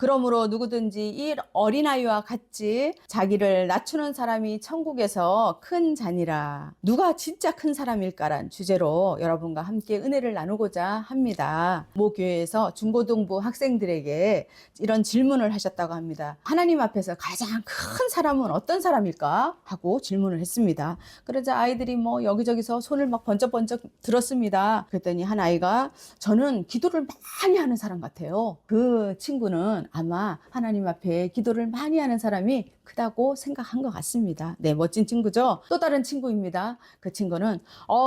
그러므로 누구든지 이 어린아이와 같이 자기를 낮추는 사람이 천국에서 큰 자니라. 누가 진짜 큰 사람일까란 주제로 여러분과 함께 은혜를 나누고자 합니다. 모 교회에서 중고등부 학생들에게 이런 질문을 하셨다고 합니다. 하나님 앞에서 가장 큰 사람은 어떤 사람일까? 하고 질문을 했습니다. 그러자 아이들이 뭐 여기저기서 손을 막 번쩍번쩍 들었습니다. 그랬더니 한 아이가 저는 기도를 많이 하는 사람 같아요. 그 친구는 아마 하나님 앞에 기도를 많이 하는 사람이 크다고 생각한 것 같습니다. 네, 멋진 친구죠. 또 다른 친구입니다. 그 친구는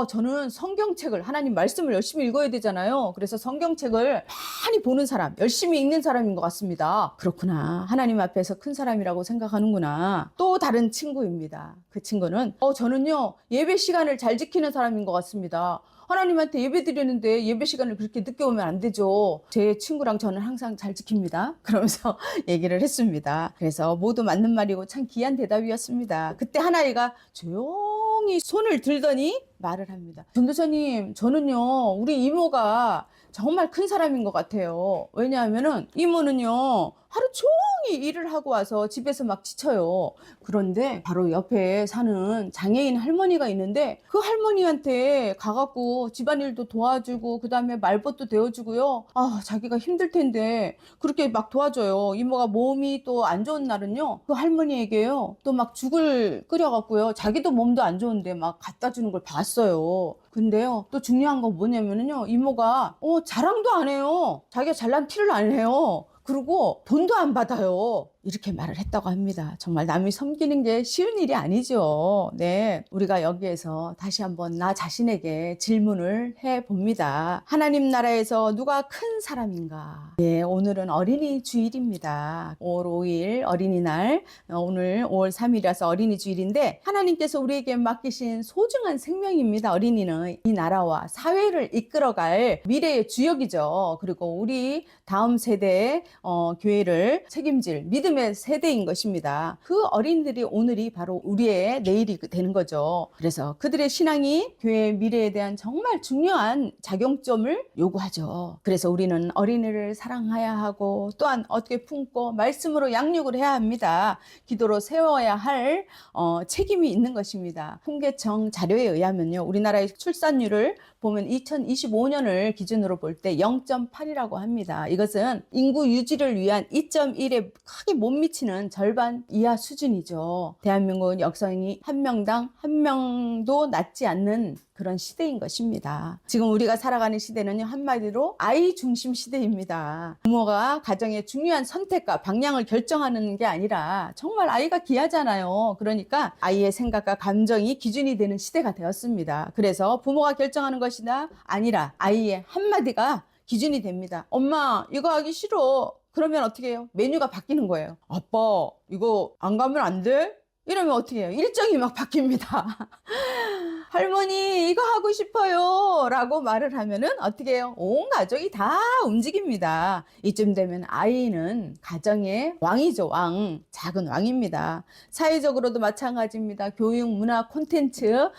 저는 성경책을, 하나님 말씀을 열심히 읽어야 되잖아요. 그래서 성경책을 많이 보는 사람, 열심히 읽는 사람인 것 같습니다. 그렇구나. 하나님 앞에서 큰 사람이라고 생각하는구나. 또 다른 친구입니다. 그 친구는 저는요 예배 시간을 잘 지키는 사람인 것 같습니다. 하나님한테 예배 드리는데 예배 시간을 그렇게 늦게 오면 안 되죠. 제 친구랑 저는 항상 잘 지킵니다. 그러면서 얘기를 했습니다. 그래서 모두 맞는 말이고 참 귀한 대답이었습니다. 그때 한 아이가 조용히 손을 들더니 말을 합니다. 전도사님, 저는요 우리 이모가 정말 큰 사람인 것 같아요. 왜냐하면은 이모는요 하루 종일 일을 하고 와서 집에서 막 지쳐요. 그런데 바로 옆에 사는 장애인 할머니가 있는데 그 할머니한테 가갖고 집안일도 도와주고 그 다음에 말벗도 데워주고요. 자기가 힘들 텐데 그렇게 막 도와줘요. 이모가 몸이 또 안 좋은 날은요 그 할머니에게요 또 막 죽을 끓여갖고요 자기도 몸도 안 좋은데 막 갖다 주는 걸 봤어요. 근데요 또 중요한 건 뭐냐면요 이모가 자랑도 안 해요. 자기가 잘난 티를 안 해요. 그리고 돈도 안 받아요. 이렇게 말을 했다고 합니다. 정말 남이 섬기는 게 쉬운 일이 아니죠. 네, 우리가 여기에서 다시 한번 나 자신에게 질문을 해봅니다. 하나님 나라에서 누가 큰 사람인가? 네, 오늘은 어린이 주일입니다. 5월 5일 어린이날, 오늘 5월 3일이라서 어린이 주일인데 하나님께서 우리에게 맡기신 소중한 생명입니다. 어린이는 이 나라와 사회를 이끌어갈 미래의 주역이죠. 그리고 우리 다음 세대의 교회를 책임질 믿음의 세대인 것입니다. 그 어린이들이 오늘이 바로 우리의 내일이 되는 거죠. 그래서 그들의 신앙이 교회의 미래에 대한 정말 중요한 작용점을 요구하죠. 그래서 우리는 어린이를 사랑해야 하고 또한 어떻게 품고 말씀으로 양육을 해야 합니다. 기도로 세워야 할 책임이 있는 것입니다. 통계청 자료에 의하면요. 우리나라의 출산율을 보면 2025년을 기준으로 볼 때 0.8이라고 합니다. 이것은 인구 유지를 위한 2.1에 크게 못 미치는 절반 이하 수준이죠. 대한민국은 여성이 한 명당 한 명도 낳지 않는 그런 시대인 것입니다. 지금 우리가 살아가는 시대는요 한마디로 아이 중심 시대입니다. 부모가 가정의 중요한 선택과 방향을 결정하는 게 아니라 정말 아이가 귀하잖아요. 그러니까 아이의 생각과 감정이 기준이 되는 시대가 되었습니다. 그래서 부모가 결정하는 것이나 아니라 아이의 한마디가 기준이 됩니다. 엄마 이거 하기 싫어. 그러면 어떻게 해요? 메뉴가 바뀌는 거예요. 아빠 이거 안 가면 안 돼? 이러면 어떻게 해요? 일정이 막 바뀝니다. 할머니 이거 하고 싶어요 라고 말을 하면은 어떻게 해요? 온 가족이 다 움직입니다. 이쯤 되면 아이는 가정의 왕이죠. 왕, 작은 왕입니다. 사회적으로도 마찬가지입니다. 교육, 문화, 콘텐츠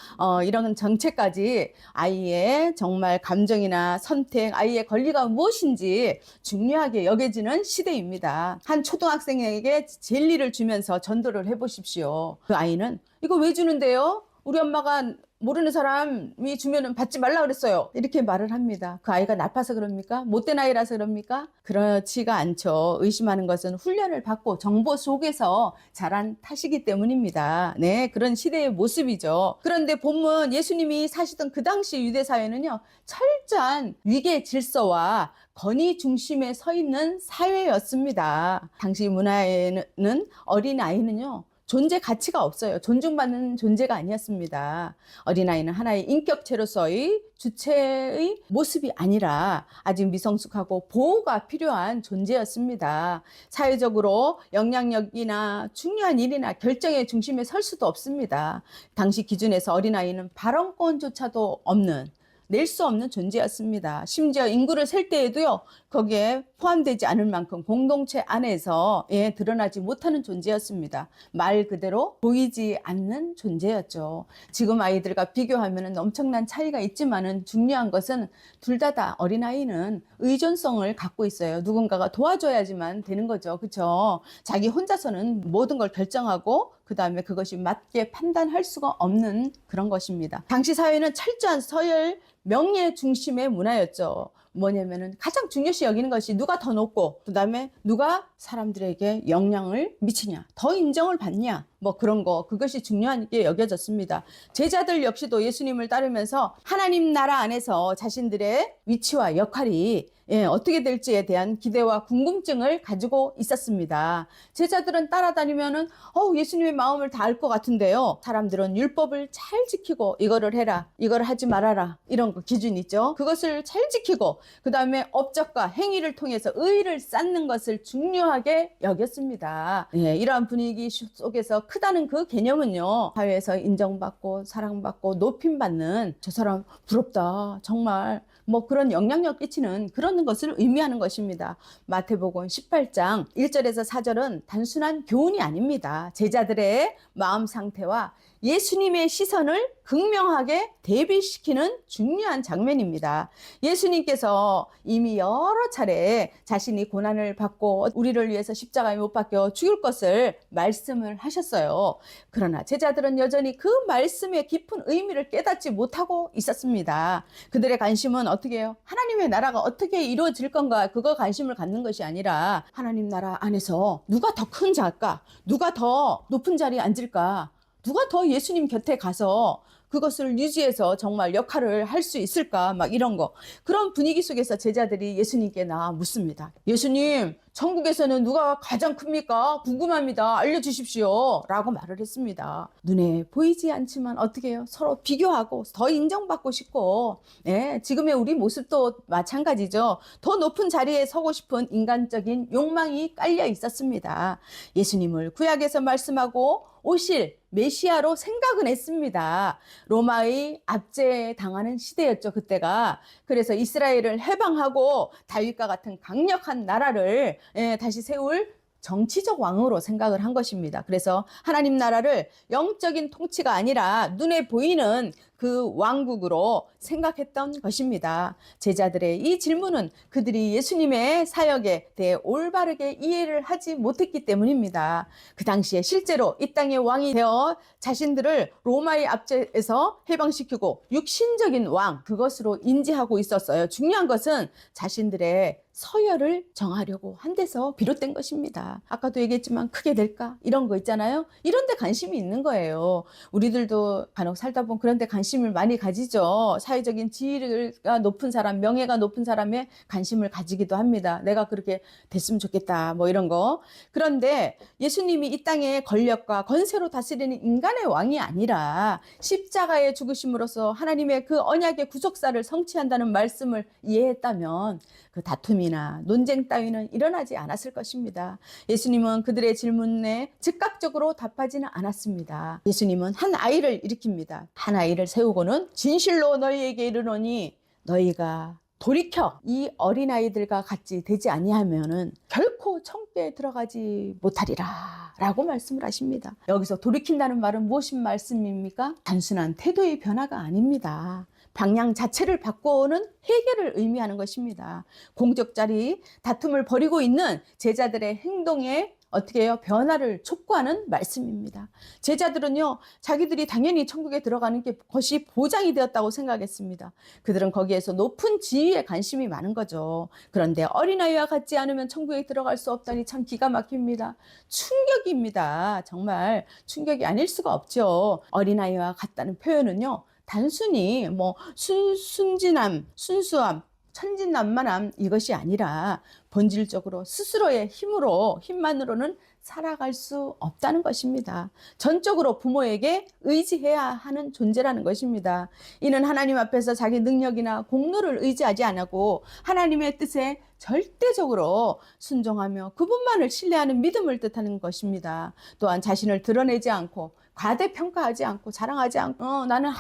이런 정책까지 아이의 정말 감정이나 선택, 아이의 권리가 무엇인지 중요하게 여겨지는 시대입니다. 한 초등학생에게 젤리를 주면서 전도를 해보십시오. 그 아이는 이거 왜 주는데요? 우리 엄마가 모르는 사람이 주면은 받지 말라 그랬어요. 이렇게 말을 합니다. 그 아이가 나빠서 그럽니까? 못된 아이라서 그럽니까? 그렇지가 않죠. 의심하는 것은 훈련을 받고 정보 속에서 자란 탓이기 때문입니다. 네, 그런 시대의 모습이죠. 그런데 본문 예수님이 사시던 그 당시 유대 사회는요, 철저한 위계 질서와 권위 중심에 서 있는 사회였습니다. 당시 문화에는 어린아이는요, 존재 가치가 없어요. 존중받는 존재가 아니었습니다. 어린아이는 하나의 인격체로서의 주체의 모습이 아니라 아직 미성숙하고 보호가 필요한 존재였습니다. 사회적으로 영향력이나 중요한 일이나 결정의 중심에 설 수도 없습니다. 당시 기준에서 어린아이는 발언권조차도 없는 낼 수 없는 존재였습니다. 심지어 인구를 셀 때에도요, 거기에 포함되지 않을 만큼 공동체 안에서 드러나지 못하는 존재였습니다. 말 그대로 보이지 않는 존재였죠. 지금 아이들과 비교하면 엄청난 차이가 있지만은 중요한 것은 둘 다 어린아이는 의존성을 갖고 있어요. 누군가가 도와줘야지만 되는 거죠. 그렇죠? 자기 혼자서는 모든 걸 결정하고 그 다음에 그것이 맞게 판단할 수가 없는 그런 것입니다. 당시 사회는 철저한 서열 명예 중심의 문화였죠. 뭐냐면은 가장 중요시 여기는 것이 누가 더 높고 그 다음에 누가 사람들에게 영향을 미치냐, 더 인정을 받냐, 뭐 그런 거, 그것이 중요하게 여겨졌습니다. 제자들 역시도 예수님을 따르면서 하나님 나라 안에서 자신들의 위치와 역할이 어떻게 될지에 대한 기대와 궁금증을 가지고 있었습니다. 제자들은 따라다니면은 예수님의 마음을 다 알 것 같은데요. 사람들은 율법을 잘 지키고 이거를 해라, 이거를 하지 말아라, 이런 거 기준 있죠. 그것을 잘 지키고 그 다음에 업적과 행위를 통해서 의의를 쌓는 것을 중요하게 여겼습니다. 이러한 분위기 속에서 크다는 그 개념은요, 사회에서 인정받고 사랑받고 높임받는, 저 사람 부럽다, 정말 뭐 그런 영향력 끼치는 그런 것을 의미하는 것입니다. 마태복음 18장 1절에서 4절은 단순한 교훈이 아닙니다. 제자들의 마음 상태와 예수님의 시선을 극명하게 대비시키는 중요한 장면입니다. 예수님께서 이미 여러 차례 자신이 고난을 받고 우리를 위해서 십자가에 못 박혀 죽을 것을 말씀을 하셨어요. 그러나 제자들은 여전히 그 말씀의 깊은 의미를 깨닫지 못하고 있었습니다. 그들의 관심은 어떻게 해요? 하나님의 나라가 어떻게 이루어질 건가, 그거 관심을 갖는 것이 아니라 하나님 나라 안에서 누가 더 큰 자일까, 누가 더 높은 자리에 앉을까, 누가 더 예수님 곁에 가서 그것을 유지해서 정말 역할을 할 수 있을까, 막 이런 거. 그런 분위기 속에서 제자들이 예수님께 나와 묻습니다. 예수님, 천국에서는 누가 가장 큽니까? 궁금합니다. 알려주십시오. 라고 말을 했습니다. 눈에 보이지 않지만 어떻게 해요? 서로 비교하고 더 인정받고 싶고, 지금의 우리 모습도 마찬가지죠. 더 높은 자리에 서고 싶은 인간적인 욕망이 깔려 있었습니다. 예수님을 구약에서 말씀하고 오실 메시아로 생각은 했습니다. 로마의 압제에 당하는 시대였죠, 그때가. 그래서 이스라엘을 해방하고 다윗과 같은 강력한 나라를 다시 세울 정치적 왕으로 생각을 한 것입니다. 그래서 하나님 나라를 영적인 통치가 아니라 눈에 보이는 그 왕국으로 생각했던 것입니다. 제자들의 이 질문은 그들이 예수님의 사역에 대해 올바르게 이해를 하지 못했기 때문입니다. 그 당시에 실제로 이 땅의 왕이 되어 자신들을 로마의 압제에서 해방시키고 육신적인 왕, 그것으로 인지하고 있었어요. 중요한 것은 자신들의 서열을 정하려고 한 데서 비롯된 것입니다. 아까도 얘기했지만 크게 될까? 이런 거 있잖아요. 이런 데 관심이 있는 거예요. 우리들도 간혹 살다 보면 그런 데 관심을 많이 가지죠. 사회적인 지위가 높은 사람, 명예가 높은 사람에 관심을 가지기도 합니다. 내가 그렇게 됐으면 좋겠다, 뭐 이런 거. 그런데 예수님이 이 땅의 권력과 권세로 다스리는 인간의 왕이 아니라 십자가의 죽으심으로써 하나님의 그 언약의 구속사를 성취한다는 말씀을 이해했다면 그 다툼이나 논쟁 따위는 일어나지 않았을 것입니다. 예수님은 그들의 질문에 즉각적으로 답하지는 않았습니다. 예수님은 한 아이를 일으킵니다. 한 아이를 세우고는 진실로 너희에게 이르노니 너희가 돌이켜 이 어린아이들과 같이 되지 아니하면은 결코 천국에 들어가지 못하리라 라고 말씀을 하십니다. 여기서 돌이킨다는 말은 무엇인 말씀입니까? 단순한 태도의 변화가 아닙니다. 방향 자체를 바꿔오는 해결을 의미하는 것입니다. 공적 자리 다툼을 벌이고 있는 제자들의 행동에 어떻게 해요? 변화를 촉구하는 말씀입니다. 제자들은요, 자기들이 당연히 천국에 들어가는 게 것이 보장이 되었다고 생각했습니다. 그들은 거기에서 높은 지위에 관심이 많은 거죠. 그런데 어린아이와 같지 않으면 천국에 들어갈 수 없다니 참 기가 막힙니다. 충격입니다. 정말 충격이 아닐 수가 없죠. 어린아이와 같다는 표현은요, 단순히 뭐 순진함, 순수함, 천진난만함 이것이 아니라 본질적으로 스스로의 힘만으로는 살아갈 수 없다는 것입니다. 전적으로 부모에게 의지해야 하는 존재라는 것입니다. 이는 하나님 앞에서 자기 능력이나 공로를 의지하지 않고 하나님의 뜻에 절대적으로 순종하며 그분만을 신뢰하는 믿음을 뜻하는 것입니다. 또한 자신을 드러내지 않고 과대평가하지 않고 자랑하지 않고 나는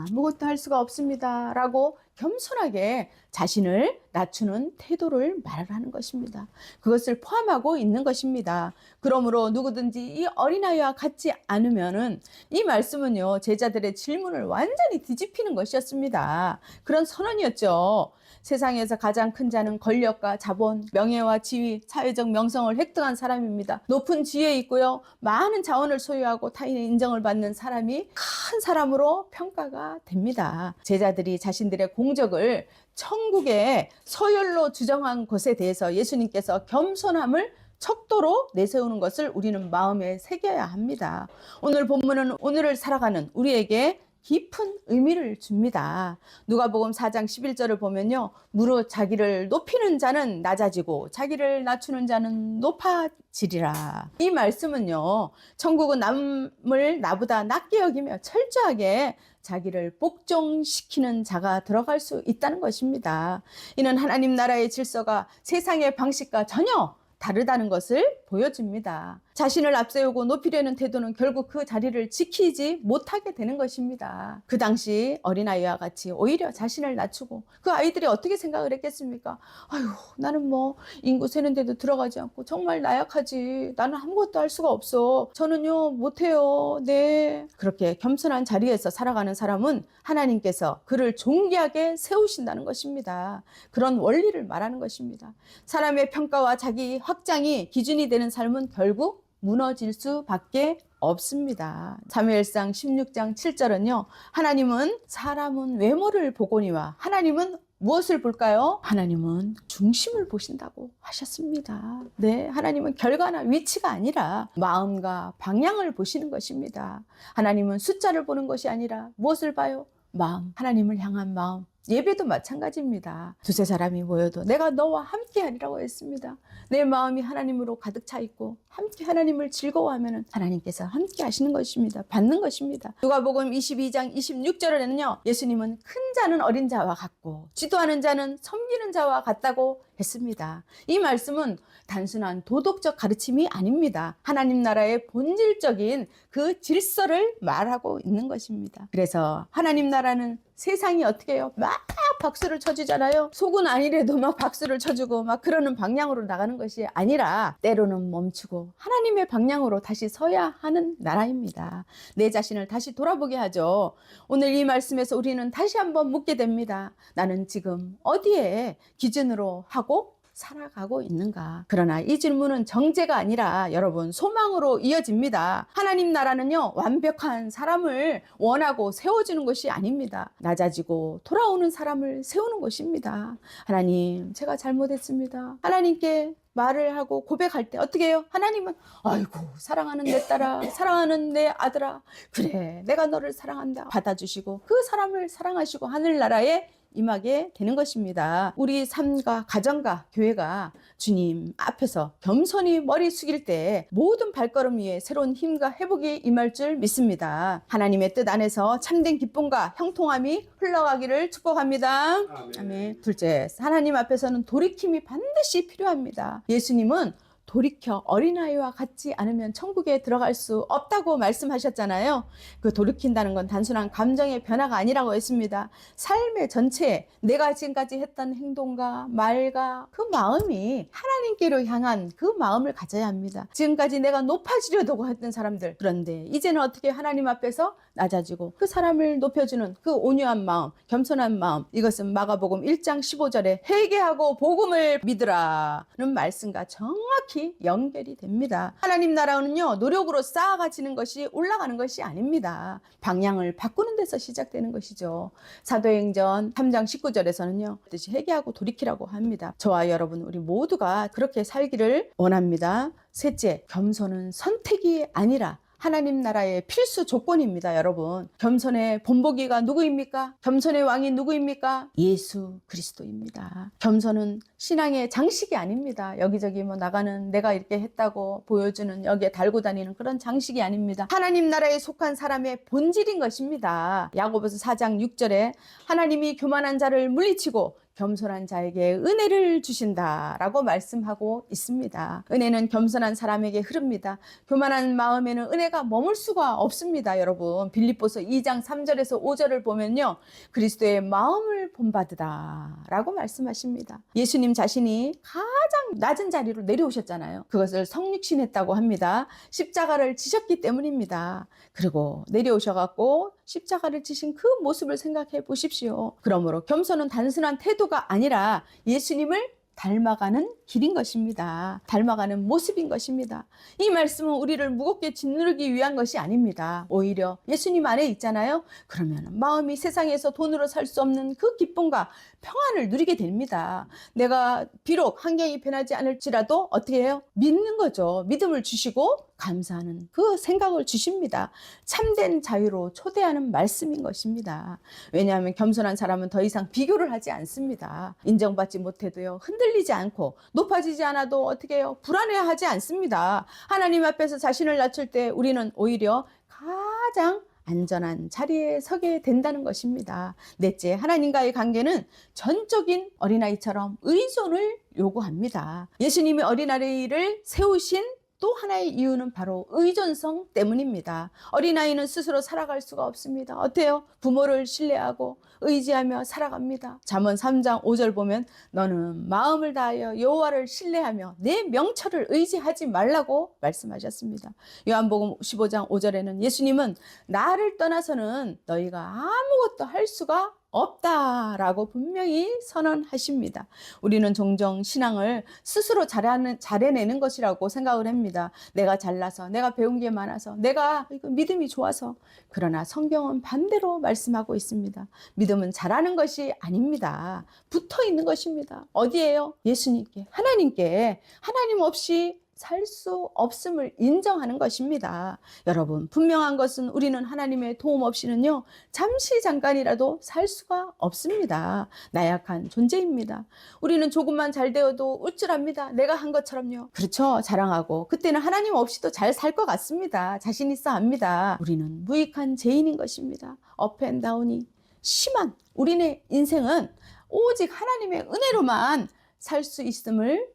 아무것도 할 수가 없습니다 라고 겸손하게 자신을 낮추는 태도를 말하는 것입니다. 그것을 포함하고 있는 것입니다. 그러므로 누구든지 이 어린아이와 같지 않으면은 이 말씀은요, 제자들의 질문을 완전히 뒤집히는 것이었습니다. 그런 선언이었죠. 세상에서 가장 큰 자는 권력과 자본, 명예와 지위, 사회적 명성을 획득한 사람입니다. 높은 지위에 있고요, 많은 자원을 소유하고 타인의 인정을 받는 사람이 큰 사람으로 평가가 됩니다. 제자들이 자신들의 공적을 천국의 서열로 주정한 것에 대해서 예수님께서 겸손함을 척도로 내세우는 것을 우리는 마음에 새겨야 합니다. 오늘 본문은 오늘을 살아가는 우리에게 깊은 의미를 줍니다. 누가복음 4장 11절을 보면요, 무릇 자기를 높이는 자는 낮아지고 자기를 낮추는 자는 높아지리라. 이 말씀은요, 천국은 남을 나보다 낮게 여기며 철저하게 자기를 복종시키는 자가 들어갈 수 있다는 것입니다. 이는 하나님 나라의 질서가 세상의 방식과 전혀 다르다는 것을 보여줍니다. 자신을 앞세우고 높이려는 태도는 결국 그 자리를 지키지 못하게 되는 것입니다. 그 당시 어린아이와 같이 오히려 자신을 낮추고, 그 아이들이 어떻게 생각을 했겠습니까? 아유, 나는 뭐 인구 세는데도 들어가지 않고 정말 나약하지. 나는 아무것도 할 수가 없어. 저는요 못해요. 네. 그렇게 겸손한 자리에서 살아가는 사람은 하나님께서 그를 존귀하게 세우신다는 것입니다. 그런 원리를 말하는 것입니다. 사람의 평가와 자기 확장이 기준이 되는 삶은 결국 무너질 수밖에 없습니다. 사무엘상 16장 7절은요, 하나님은 사람은 외모를 보거니와 하나님은 무엇을 볼까요? 하나님은 중심을 보신다고 하셨습니다. 네, 하나님은 결과나 위치가 아니라 마음과 방향을 보시는 것입니다. 하나님은 숫자를 보는 것이 아니라 무엇을 봐요? 마음, 하나님을 향한 마음. 예배도 마찬가지입니다. 두세 사람이 모여도 내가 너와 함께 하리라고 했습니다. 내 마음이 하나님으로 가득 차 있고 함께 하나님을 즐거워하면 하나님께서 함께 하시는 것입니다. 받는 것입니다. 누가복음 22장 26절에는요, 예수님은 큰 자는 어린 자와 같고 지도하는 자는 섬기는 자와 같다고 했습니다. 이 말씀은 단순한 도덕적 가르침이 아닙니다. 하나님 나라의 본질적인 그 질서를 말하고 있는 것입니다. 그래서 하나님 나라는 세상이 어떻게 해요? 막 박수를 쳐주잖아요. 속은 아니래도 막 박수를 쳐주고 막 그러는 방향으로 나가는 것이 아니라 때로는 멈추고 하나님의 방향으로 다시 서야 하는 나라입니다. 내 자신을 다시 돌아보게 하죠. 오늘 이 말씀에서 우리는 다시 한번 묻게 됩니다. 나는 지금 어디에 기준으로 하고 살아가고 있는가? 그러나 이 질문은 정죄가 아니라 여러분 소망으로 이어집니다. 하나님 나라는요, 완벽한 사람을 원하고 세워주는 것이 아닙니다. 낮아지고 돌아오는 사람을 세우는 것입니다. 하나님, 제가 잘못했습니다. 하나님께 말을 하고 고백할 때 어떻게 해요? 하나님은 아이고 사랑하는 내 딸아, 사랑하는 내 아들아, 그래 내가 너를 사랑한다 받아주시고 그 사람을 사랑하시고 하늘나라에 임하게 되는 것입니다. 우리 삶과 가정과 교회가 주님 앞에서 겸손히 머리 숙일 때 모든 발걸음 위에 새로운 힘과 회복이 임할 줄 믿습니다. 하나님의 뜻 안에서 참된 기쁨과 형통함이 흘러가기를 축복합니다. 아멘. 아멘. 둘째, 하나님 앞에서는 돌이킴이 반드시 필요합니다. 예수님은 돌이켜 어린아이와 같지 않으면 천국에 들어갈 수 없다고 말씀하셨잖아요. 그 돌이킨다는 건 단순한 감정의 변화가 아니라고 했습니다. 삶의 전체에 내가 지금까지 했던 행동과 말과 그 마음이 하나님께로 향한 그 마음을 가져야 합니다. 지금까지 내가 높아지려고 했던 사람들, 그런데 이제는 어떻게 하나님 앞에서 낮아지고 그 사람을 높여주는 그 온유한 마음, 겸손한 마음, 이것은 마가복음 1장 15절에 회개하고 복음을 믿으라는 말씀과 정확히 연결이 됩니다. 하나님 나라는요, 노력으로 쌓아가지는 것이 올라가는 것이 아닙니다. 방향을 바꾸는 데서 시작되는 것이죠. 사도행전 3장 19절에서는요, 뜻이 회개하고 돌이키라고 합니다. 저와 여러분 우리 모두가 그렇게 살기를 원합니다. 셋째, 겸손은 선택이 아니라 하나님 나라의 필수 조건입니다, 여러분. 겸손의 본보기가 누구입니까? 겸손의 왕이 누구입니까? 예수 그리스도입니다. 겸손은 신앙의 장식이 아닙니다. 여기저기 뭐 나가는 내가 이렇게 했다고 보여주는 여기에 달고 다니는 그런 장식이 아닙니다. 하나님 나라에 속한 사람의 본질인 것입니다. 야고보서 4장 6절에 하나님이 교만한 자를 물리치고 겸손한 자에게 은혜를 주신다라고 말씀하고 있습니다. 은혜는 겸손한 사람에게 흐릅니다. 교만한 마음에는 은혜가 머물 수가 없습니다. 여러분, 빌립보서 2장 3절에서 5절을 보면요, 그리스도의 마음을 본받으다라고 말씀하십니다. 예수님 자신이 가장 낮은 자리로 내려오셨잖아요. 그것을 성육신했다고 합니다. 십자가를 지셨기 때문입니다. 그리고 내려오셔갖고 십자가를 지신 그 모습을 생각해 보십시오. 그러므로 겸손은 단순한 태도가 아니라 예수님을 닮아가는 길인 것입니다. 닮아가는 모습인 것입니다. 이 말씀은 우리를 무겁게 짓누르기 위한 것이 아닙니다. 오히려 예수님 안에 있잖아요. 그러면 마음이 세상에서 돈으로 살 수 없는 그 기쁨과 평안을 누리게 됩니다. 내가 비록 환경이 변하지 않을지라도 어떻게 해요? 믿는 거죠. 믿음을 주시고 감사하는 그 생각을 주십니다. 참된 자유로 초대하는 말씀인 것입니다. 왜냐하면 겸손한 사람은 더 이상 비교를 하지 않습니다. 인정받지 못해도요, 흔들리지 않고 높아지지 않아도 어떻게 해요? 불안해하지 않습니다. 하나님 앞에서 자신을 낮출 때 우리는 오히려 가장 안전한 자리에 서게 된다는 것입니다. 넷째, 하나님과의 관계는 전적인 어린아이처럼 의존을 요구합니다. 예수님이 어린아이를 세우신 또 하나의 이유는 바로 의존성 때문입니다. 어린아이는 스스로 살아갈 수가 없습니다. 어때요? 부모를 신뢰하고 의지하며 살아갑니다. 잠언 3장 5절 보면 너는 마음을 다하여 여호와를 신뢰하며 내 명철을 의지하지 말라고 말씀하셨습니다. 요한복음 15장 5절에는 예수님은 나를 떠나서는 너희가 아무것도 할 수가 없다라고 분명히 선언하십니다. 우리는 종종 신앙을 스스로 잘해내는 것이라고 생각을 합니다. 내가 잘나서, 내가 배운 게 많아서, 내가 믿음이 좋아서. 그러나 성경은 반대로 말씀하고 있습니다. 믿음은 잘하는 것이 아닙니다. 붙어 있는 것입니다. 어디에요? 예수님께, 하나님께. 하나님 없이 살 수 없음을 인정하는 것입니다. 여러분, 분명한 것은 우리는 하나님의 도움 없이는요, 잠시 잠깐이라도 살 수가 없습니다. 나약한 존재입니다. 우리는 조금만 잘 되어도 우쭐합니다. 내가 한 것처럼요. 그렇죠. 자랑하고 그때는 하나님 없이도 잘 살 것 같습니다. 자신 있어 합니다. 우리는 무익한 죄인인 것입니다. 업앤다운이 심한 우리네 인생은 오직 하나님의 은혜로만 살 수 있음을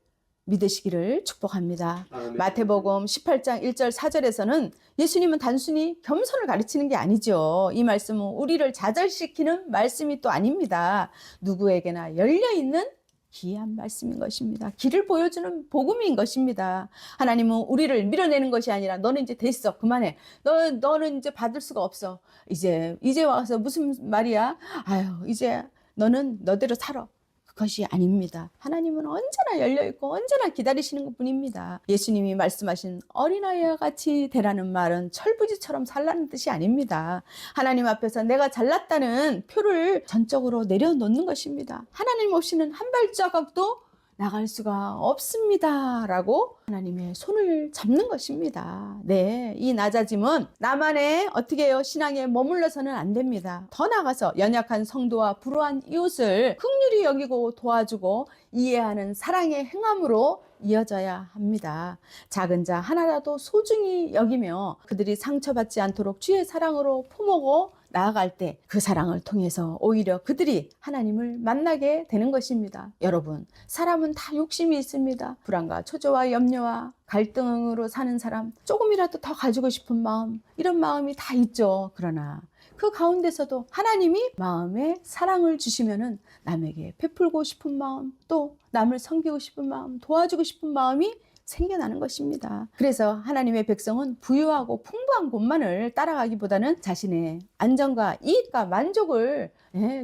믿으시기를 축복합니다. 아멘. 마태복음 18장 1절 4절에서는 예수님은 단순히 겸손을 가르치는 게 아니죠. 이 말씀은 우리를 좌절시키는 말씀이 또 아닙니다. 누구에게나 열려있는 귀한 말씀인 것입니다. 길을 보여주는 복음인 것입니다. 하나님은 우리를 밀어내는 것이 아니라 너는 이제 됐어. 그만해. 너는 이제 받을 수가 없어. 이제 와서 무슨 말이야? 아유, 이제 너는 너대로 살아. 그것이 아닙니다. 하나님은 언제나 열려있고 언제나 기다리시는 것 뿐입니다. 예수님이 말씀하신 어린아이와 같이 되라는 말은 철부지처럼 살라는 뜻이 아닙니다. 하나님 앞에서 내가 잘났다는 표를 전적으로 내려놓는 것입니다. 하나님 없이는 한 발자국도 나갈 수가 없습니다. 라고 하나님의 손을 잡는 것입니다. 네, 이 낮아짐은 나만의 어떻게 해요? 신앙에 머물러서는 안 됩니다. 더 나아가서 연약한 성도와 불우한 이웃을 긍휼히 여기고 도와주고 이해하는 사랑의 행함으로 이어져야 합니다. 작은 자 하나라도 소중히 여기며 그들이 상처받지 않도록 주의 사랑으로 품어고 나아갈 때 그 사랑을 통해서 오히려 그들이 하나님을 만나게 되는 것입니다. 여러분, 사람은 다 욕심이 있습니다. 불안과 초조와 염려와 갈등으로 사는 사람, 조금이라도 더 가지고 싶은 마음, 이런 마음이 다 있죠. 그러나 그 가운데서도 하나님이 마음에 사랑을 주시면은 남에게 베풀고 싶은 마음, 또 남을 섬기고 싶은 마음, 도와주고 싶은 마음이 생겨나는 것입니다. 그래서 하나님의 백성은 부유하고 풍부한 곳만을 따라가기보다는 자신의 안정과 이익과 만족을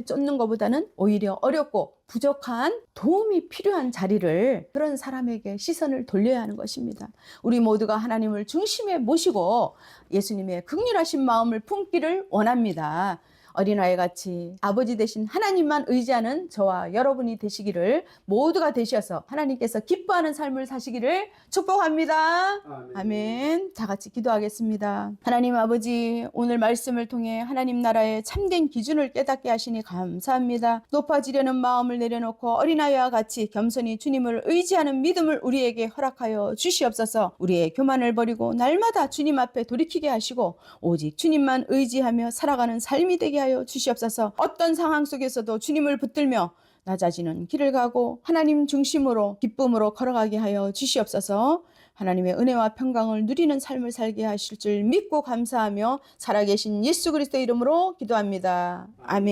쫓는 것보다는 오히려 어렵고 부족한 도움이 필요한 자리를 그런 사람에게 시선을 돌려야 하는 것입니다. 우리 모두가 하나님을 중심에 모시고 예수님의 긍휼하신 마음을 품기를 원합니다. 어린아이 같이 아버지 되신 하나님만 의지하는 저와 여러분이 되시기를, 모두가 되셔서 하나님께서 기뻐하는 삶을 사시기를 축복합니다. 아멘. 아멘. 다 같이 기도하겠습니다. 하나님 아버지, 오늘 말씀을 통해 하나님 나라의 참된 기준을 깨닫게 하시니 감사합니다. 높아지려는 마음을 내려놓고 어린아이와 같이 겸손히 주님을 의지하는 믿음을 우리에게 허락하여 주시옵소서. 우리의 교만을 버리고 날마다 주님 앞에 돌이키게 하시고 오직 주님만 의지하며 살아가는 삶이 되게 하여 주시옵소서. 어떤 상황 속에서도 주님을 붙들며 낮아지는 길을 가고 하나님 중심으로 기쁨으로 걸어가게 하여 주시옵소서. 하나님의 은혜와 평강을 누리는 삶을 살게 하실 줄 믿고 감사하며 살아계신 예수 그리스도의 이름으로 기도합니다. 아멘.